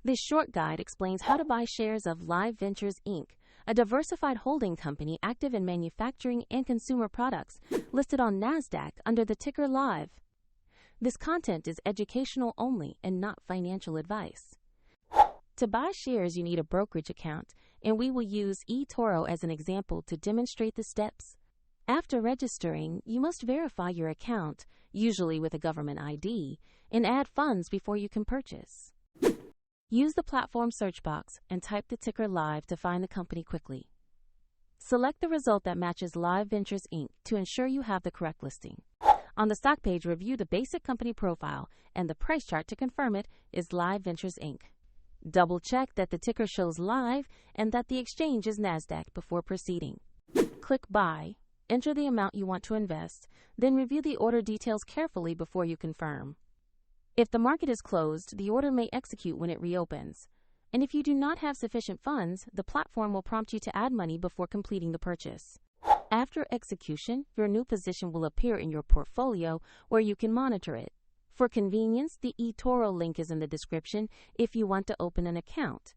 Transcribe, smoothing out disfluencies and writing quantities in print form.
This short guide explains how to buy shares of Live Ventures Inc., a diversified holding company active in manufacturing and consumer products, listed on NASDAQ under the ticker LIVE. This content is educational only and not financial advice. To buy shares, you need a brokerage account, and we will use eToro as an example to demonstrate the steps. After registering, you must verify your account, usually with a government ID, and add funds before you can purchase. Use the platform search box and type the ticker LIVE to find the company quickly. Select the result that matches Live Ventures Inc. to ensure you have the correct listing. On the stock page, review the basic company profile and the price chart to confirm it is Live Ventures Inc. Double-check that the ticker shows Live and that the exchange is NASDAQ before proceeding. Click Buy, enter the amount you want to invest, then review the order details carefully before you confirm. If the market is closed, the order may execute when it reopens. And if you do not have sufficient funds, the platform will prompt you to add money before completing the purchase. After execution, your new position will appear in your portfolio where you can monitor it. For convenience, the eToro link is in the description if you want to open an account.